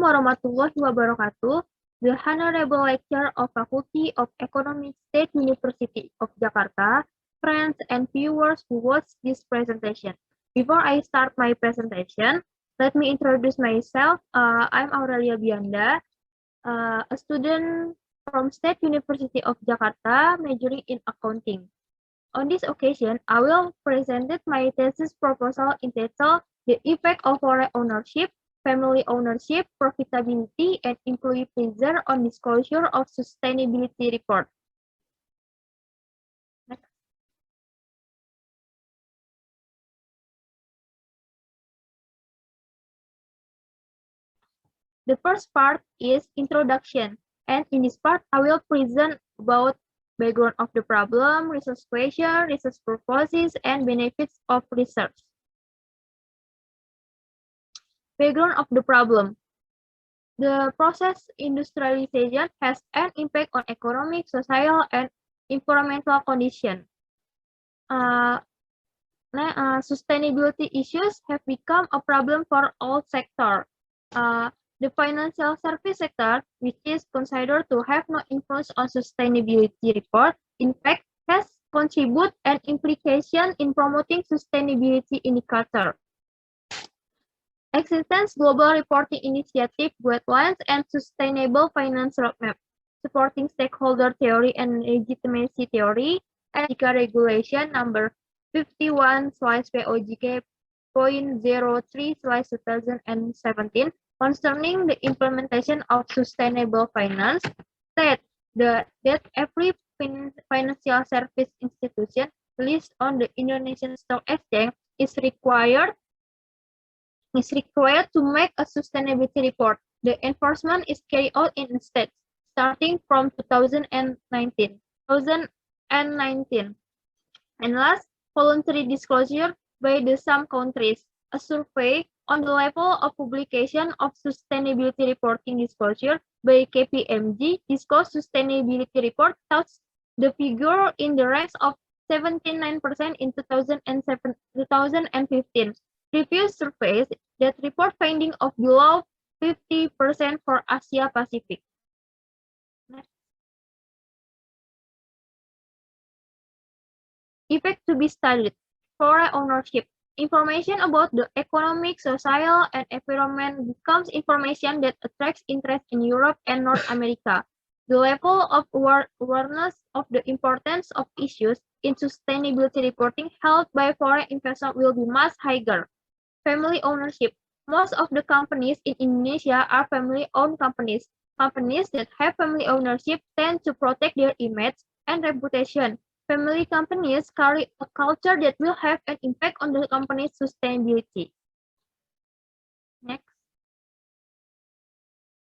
warahmatullahi wabarakatuh. The Honorable Lecturer of Faculty of Economics, State University of Jakarta, friends and viewers who watch this presentation. Before I start my presentation, let me introduce myself. I'm Aurelia Bianda, a student from State University of Jakarta, majoring in accounting. On this occasion, I will present my thesis proposal entitled The Effect of Foreign Ownership, Family Ownership, Profitability, and Employee Pleasure on Disclosure of Sustainability Report. Next. The first part is introduction, and in this part, I will present about background of the problem, research question, research purposes, and benefits of research. Background of the problem. The process industrialization has an impact on economic, social, and environmental conditions. Sustainability issues have become a problem for all sectors. The financial service sector, which is considered to have no influence on sustainability report, in fact, has contributed an implication in promoting sustainability indicator. Existence Global Reporting Initiative Guidelines and Sustainable Finance Roadmap, supporting stakeholder theory and legitimacy theory, Ethical Regulation number 51/POJK.03/2017 concerning the implementation of sustainable finance, state that every financial service institution listed on the Indonesian Stock Exchange is required to make a sustainability report. The enforcement is carried out in states starting from 2019. And last, voluntary disclosure by some countries. A survey on the level of publication of sustainability reporting disclosure by KPMG disclosed sustainability report touched the figure in the range of 79% in 2015. Previous surveys that report finding of below 50% for Asia Pacific. Next. Effect to be studied. Foreign ownership. Information about the economic, social, and environment becomes information that attracts interest in Europe and North America. The level of awareness of the importance of issues in sustainability reporting held by foreign investors will be much higher. Family ownership. Most of the companies in Indonesia are family-owned companies. Companies that have family ownership tend to protect their image and reputation. Family companies carry a culture that will have an impact on the company's sustainability. Next.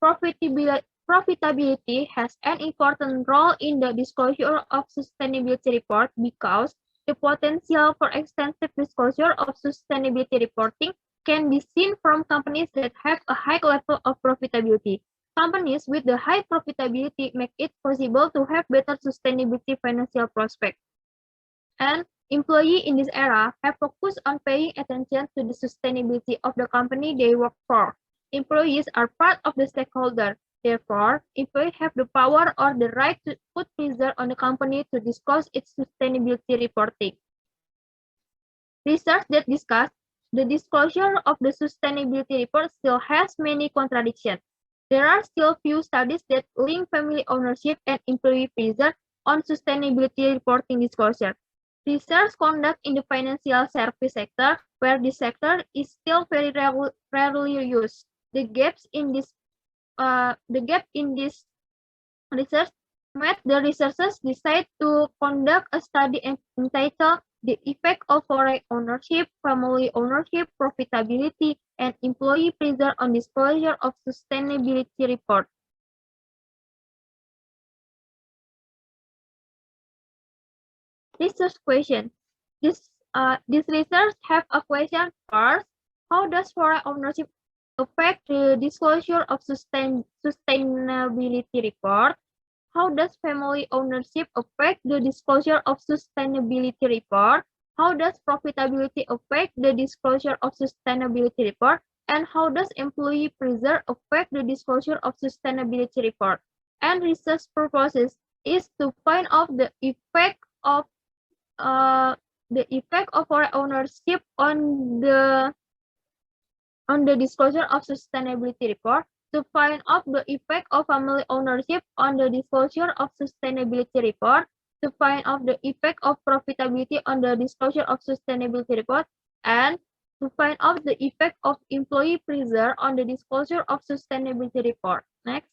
Profitability has an important role in the disclosure of sustainability report because the potential for extensive disclosure of sustainability reporting can be seen from companies that have a high level of profitability. Companies with the high profitability make it possible to have better sustainability financial prospects. And employees in this era have focused on paying attention to the sustainability of the company they work for. Employees are part of the stakeholder. Therefore, employees have the power or the right to put pressure on the company to disclose its sustainability reporting. Research that discuss the disclosure of the sustainability report still has many contradictions. There are still few studies that link family ownership and employee pressure on sustainability reporting disclosure. Research conducted in the financial service sector, where this sector is still very rarely used. The gap in this research made the researchers decide to conduct a study entitled The Effect of Foreign Ownership, Family Ownership, Profitability, and Employee Pressure on Disclosure of Sustainability Report. Research question. This research have a question first. How does foreign ownership affect the disclosure of sustainability report? How does family ownership affect the disclosure of sustainability report? How does profitability affect the disclosure of sustainability report? And how does employee pressure affect the disclosure of sustainability report? And research purposes is to find out the effect of foreign ownership on the disclosure of sustainability report, to find out the effect of family ownership on the disclosure of sustainability report, to find out the effect of profitability on the disclosure of sustainability report, and to find out the effect of employee pressure on the disclosure of sustainability report. Next.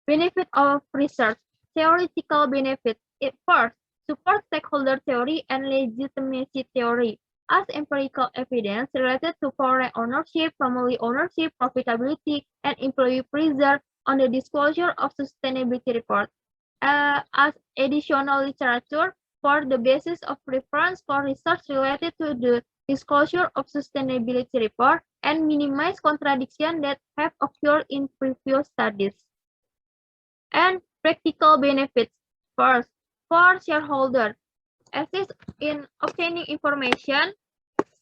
Benefit of research. Theoretical benefit. First, support stakeholder theory and legitimacy theory as empirical evidence related to foreign ownership, family ownership, profitability, and employee pressure on the disclosure of sustainability report. As additional literature for the basis of reference for research related to the disclosure of sustainability report and minimize contradiction that have occurred in previous studies. And practical benefits. First, for shareholder, assist in obtaining information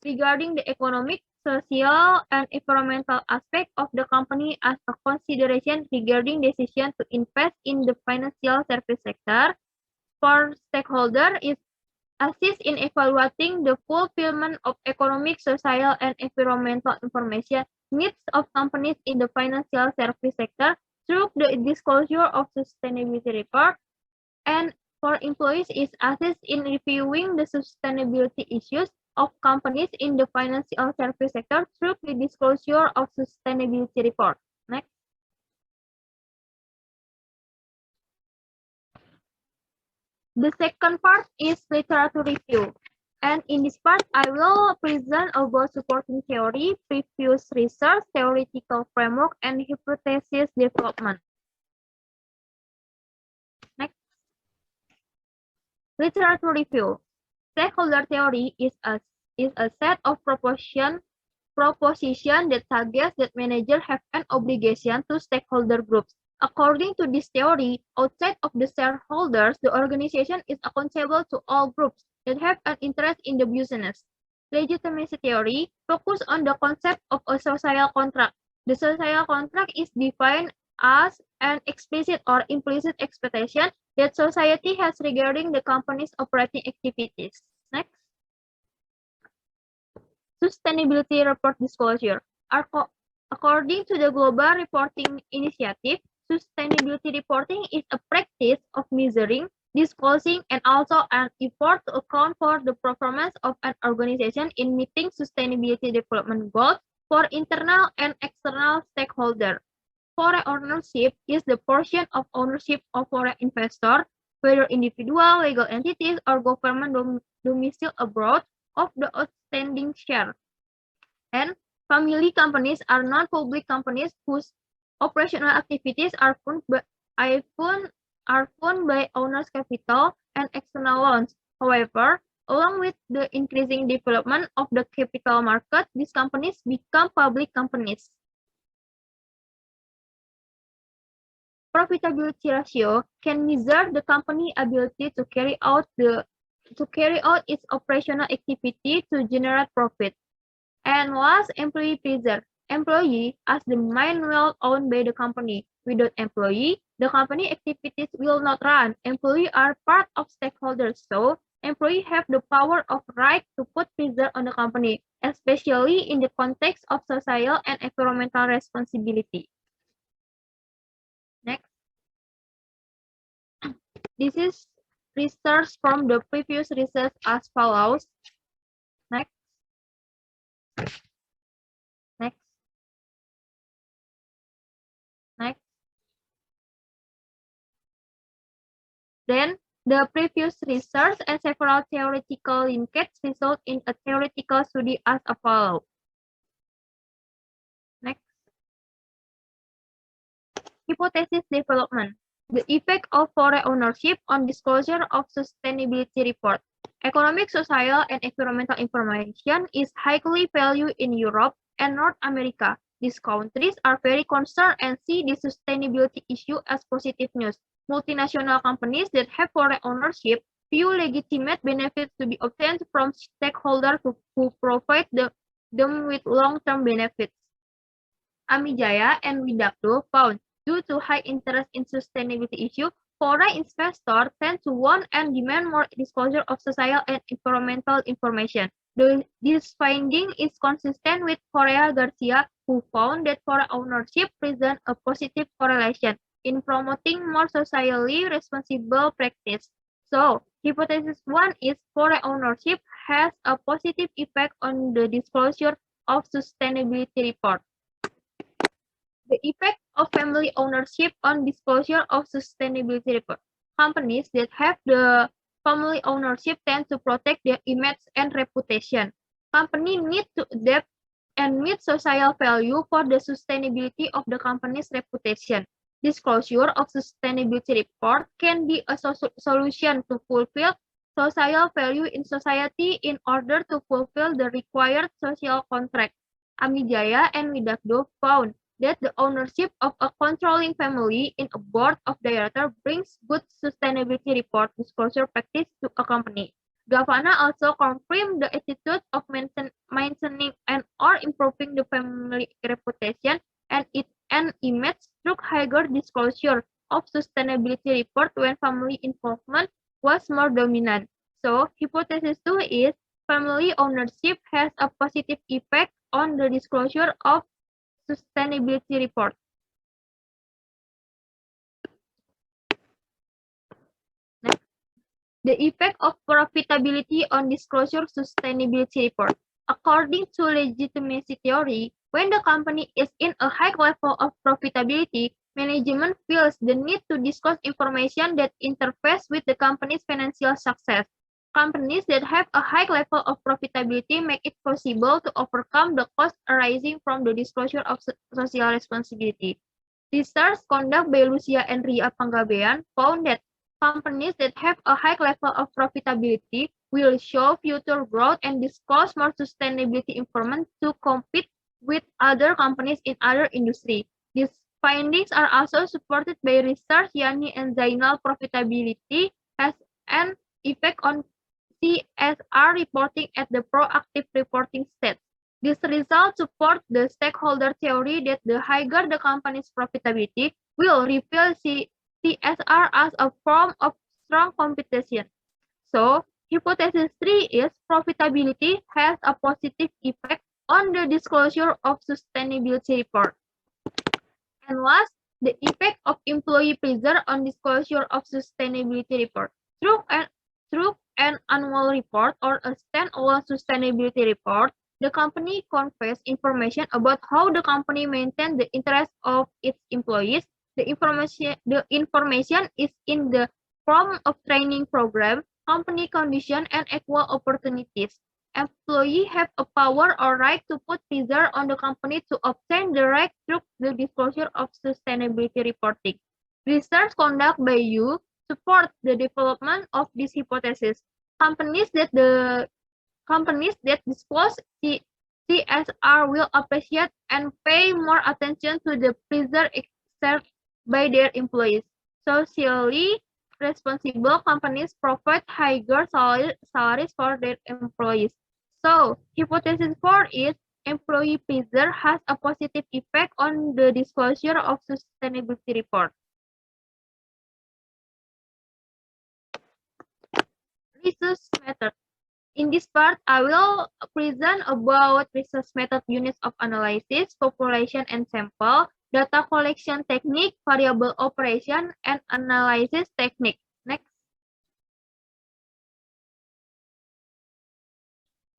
regarding the economic, social, and environmental aspect of the company as a consideration regarding decision to invest in the financial service sector. For stakeholder, is assist in evaluating the fulfillment of economic, social, and environmental information needs of companies in the financial service sector through the disclosure of sustainability report. And for employees is assist in reviewing the sustainability issues of companies in the financial service sector through the disclosure of sustainability report. Next. The second part is literature review. And in this part, I will present about supporting theory, previous research, theoretical framework, and hypothesis development. Next. Literature review. Stakeholder theory is a set of proposition that suggests that managers have an obligation to stakeholder groups. According to this theory, outside of the shareholders, the organization is accountable to all groups that have an interest in the business. Legitimacy theory focuses on the concept of a social contract. The social contract is defined as an explicit or implicit expectation that society has regarding the company's operating activities. Next. Sustainability report disclosure. According to the Global Reporting Initiative, sustainability reporting is a practice of measuring, disclosing, and also an effort to account for the performance of an organization in meeting sustainability development goals for internal and external stakeholders. Foreign ownership is the portion of ownership of foreign investors, whether individual, legal entities, or government domiciled abroad, of the outstanding share. And family companies are non-public companies whose operational activities are funded by owners' capital and external loans. However, along with the increasing development of the capital market, these companies become public companies. Profitability ratio can measure the company's ability to carry out its operational activity to generate profit. And last, employee pressure. Employee as the main wealth owned by the company. Without employee, the company activities will not run. Employees are part of stakeholders, so employees have the power of right to put pressure on the company, especially in the context of social and environmental responsibility. Next. This is research from the previous research as follows. Next. Next. Next. Then, the previous research and several theoretical linkages result in a theoretical study as follows. Next. Hypothesis development. The effect of foreign ownership on disclosure of sustainability report. Economic, social, and environmental information is highly valued in Europe and North America. These countries are very concerned and see the sustainability issue as positive news. Multinational companies that have foreign ownership few legitimate benefits to be obtained from stakeholders who provide them with long-term benefits. Amijaya and Widakdo found, due to high interest in sustainability issues, foreign investors tend to want and demand more disclosure of social and environmental information. This finding is consistent with Correa Garcia, who found that foreign ownership presents a positive correlation in promoting more socially responsible practice. So, hypothesis 1 is foreign ownership has a positive effect on the disclosure of sustainability report. The effect of family ownership on disclosure of sustainability report. Companies that have the family ownership tend to protect their image and reputation. Companies need to adapt and meet social value for the sustainability of the company's reputation. Disclosure of sustainability report can be a solution to fulfill social value in society in order to fulfill the required social contract. Amijaya and Widakdo found that the ownership of a controlling family in a board of directors brings good sustainability report disclosure practice to a company. Gavana also confirmed the attitude of maintaining and or improving the family reputation and image through higher disclosure of sustainability report when family involvement was more dominant. So, hypothesis 2 is family ownership has a positive effect on the disclosure of sustainability report. Next, the effect of profitability on disclosure sustainability report. According to legitimacy theory, when the company is in a high level of profitability, management feels the need to disclose information that interfaces with the company's financial success. Companies that have a high level of profitability make it possible to overcome the costs arising from the disclosure of social responsibility. Research conducted by Lucia and Ria Panggabean found that companies that have a high level of profitability will show future growth and disclose more sustainability information to compete with other companies in other industries. These findings are also supported by research. Yani and Zainal profitability has an effect on CSR reporting at the proactive reporting stage. These results support the stakeholder theory that the higher the company's profitability will reveal CSR as a form of strong competition. So, hypothesis 3 is profitability has a positive effect on the disclosure of sustainability report. And last, the effect of employee pressure on disclosure of sustainability report. Through an annual report or a standalone sustainability report, the company conveys information about how the company maintains the interests of its employees. The information is in the form of training program, company condition, and equal opportunities. Employees have a power or right to put pressure on the company to obtain the right through the disclosure of sustainability reporting. Research conducted by you support the development of this hypothesis. Companies that disclose CSR will appreciate and pay more attention to the pressure exerted by their employees. Socially responsible companies provide higher salaries for their employees. So, hypothesis 4 is employee pressure has a positive effect on the disclosure of sustainability report. Research method. In this part, I will present about research method, units of analysis, population and sample, data collection technique, variable operation, and analysis technique. Next.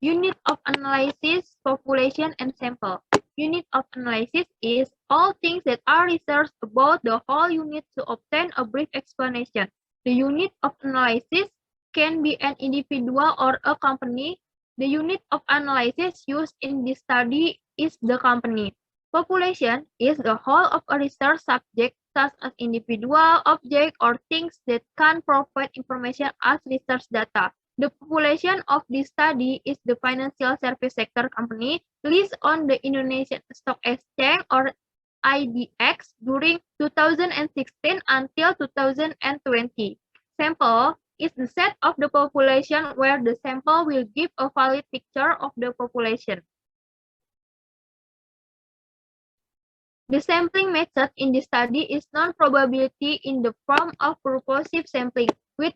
Unit of analysis, population, and sample. Unit of analysis is all things that are researched about the whole unit to obtain a brief explanation. The unit of analysis can be an individual or a company. The unit of analysis used in this study is the company. Population is the whole of a research subject, such as individual, object, or things that can provide information as research data. The population of this study is the financial service sector company listed on the Indonesian Stock Exchange or IDX during 2016 until 2020. Sample is the set of the population where the sample will give a valid picture of the population. The sampling method in this study is non-probability in the form of purposive sampling with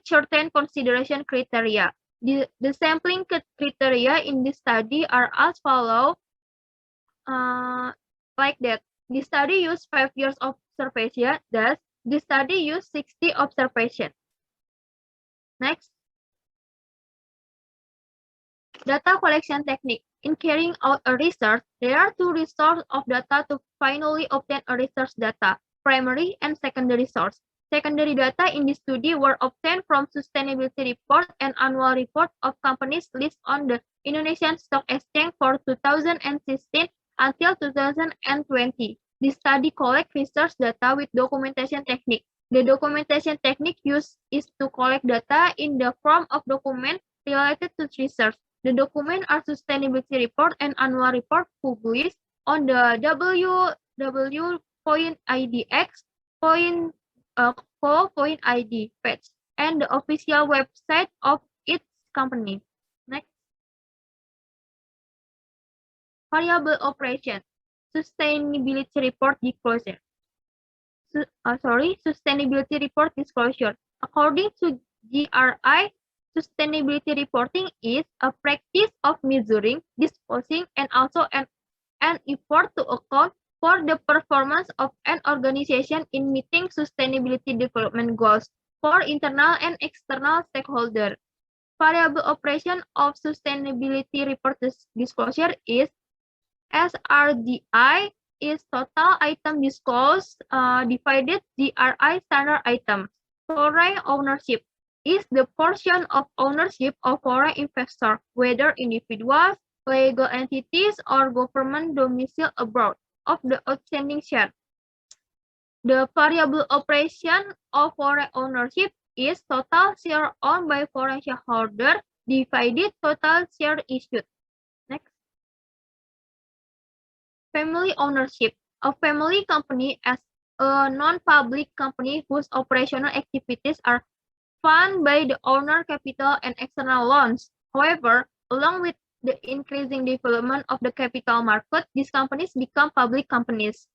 certain consideration criteria. The sampling criteria in this study are as follows, like that. The study used 5 years of observation, thus the study used 60 observation. Next. Data collection technique. In carrying out a research, there are two sources of data to finally obtain a research data, primary and secondary source. Secondary data in this study were obtained from sustainability report and annual report of companies listed on the Indonesian Stock Exchange for 2016 until 2020. This study collects research data with documentation technique. The documentation technique used is to collect data in the form of documents related to research. The documents are sustainability report and annual report published on the www.idx.co.id page and the official website of each company. Next. Variable operation. Sustainability report disclosure. Sustainability report disclosure. According to GRI, sustainability reporting is a practice of measuring, disclosing, and also an effort to account for the performance of an organization in meeting sustainability development goals for internal and external stakeholders. Variable operation of sustainability report disclosure is SRDI is total item disclosed divided GRI standard items. Foreign ownership is the portion of ownership of foreign investors, whether individuals, legal entities, or government domiciled abroad, of the outstanding share. The variable operation of foreign ownership is total share owned by foreign shareholder divided total share issued. Next. Family ownership. A family company as a non-public company whose operational activities are funded by the owner capital and external loans. However, along with the increasing development of the capital market, these companies become public companies.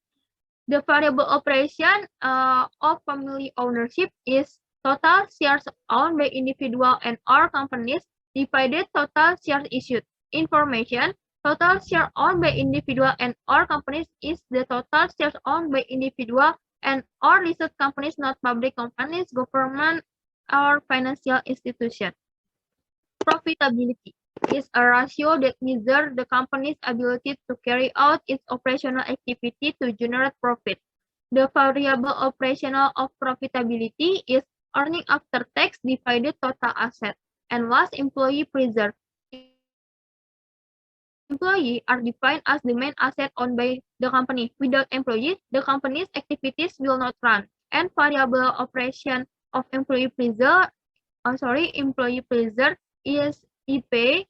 The variable operation of family ownership is total shares owned by individual and or companies divided total shares issued. Information. Total share owned by individual and or companies is the total shares owned by individual and or listed companies, not public companies, government, or financial institution. Profitability is a ratio that measures the company's ability to carry out its operational activity to generate profit. The variable operational of profitability is earning after tax divided total asset and last employee preserved. Employees are defined as the main asset owned by the company. Without employees, the company's activities will not run. And variable operation of employee preserve is IP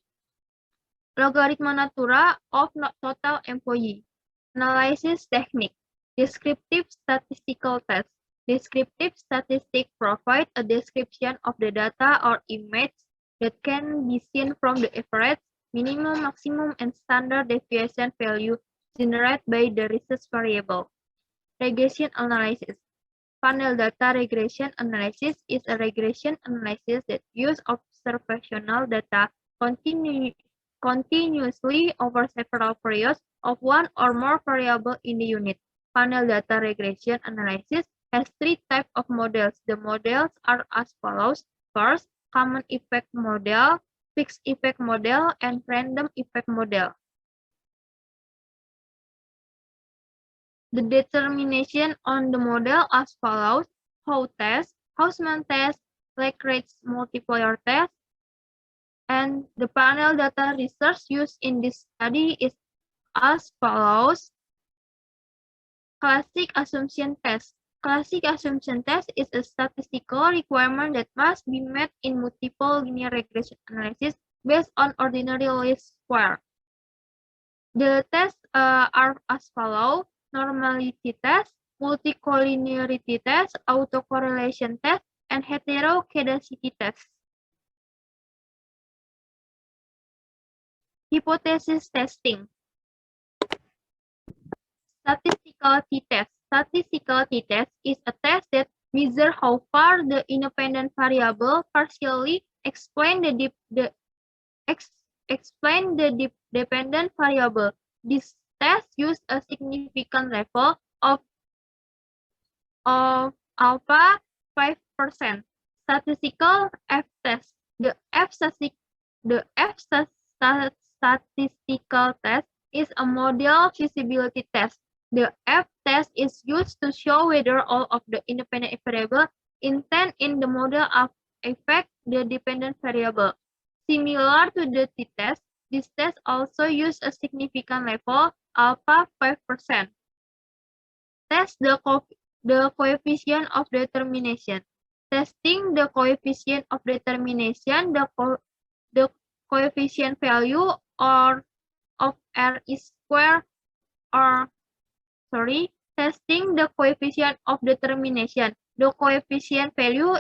logaritma natura of total employee. Analysis technique. Descriptive statistical test. Descriptive statistics provide a description of the data or image that can be seen from the average, minimum, maximum, and standard deviation value generated by the research variable. Regression analysis. Panel data regression analysis is a regression analysis that uses observational data continuously over several periods of one or more variables in the unit. Panel data regression analysis has 3 types of models. The models are as follows. First, common effect model, fixed effect model, and random effect model. The determination on the model as follows: Howe test, Hausman test, Lagrange multiplier test, and the panel data research used in this study is as follows. Classic assumption test. Classic assumption test is a statistical requirement that must be met in multiple linear regression analysis based on ordinary least square. The tests are as follows: normality test, multicollinearity test, autocorrelation test, and heterogeneity test. Hypothesis testing. Statistical t-test. Statistical t-test is a test that measures how far the independent variable partially explain the dependent variable. This test uses a significant level of alpha 5%. Statistical f-test. The f-statistical test is a model feasibility test. The f-test is used to show whether all of the independent variables intent in the model affect the dependent variable. Similar to the t-test, this test also uses a significant level, alpha 5%. Test the coefficient of determination. Testing the coefficient of determination, the coefficient value of R is square testing the coefficient of determination. The coefficient value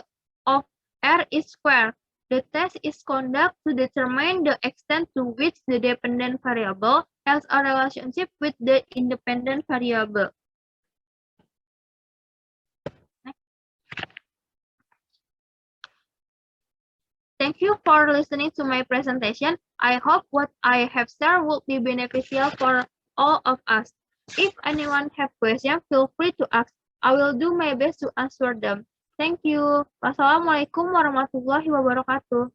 of R is square. The test is conducted to determine the extent to which the dependent variable has a relationship with the independent variable. Thank you for listening to my presentation. I hope what I have shared will be beneficial for all of us. If anyone have questions, feel free to ask. I will do my best to answer them. Thank you. Wassalamualaikum warahmatullahi wabarakatuh.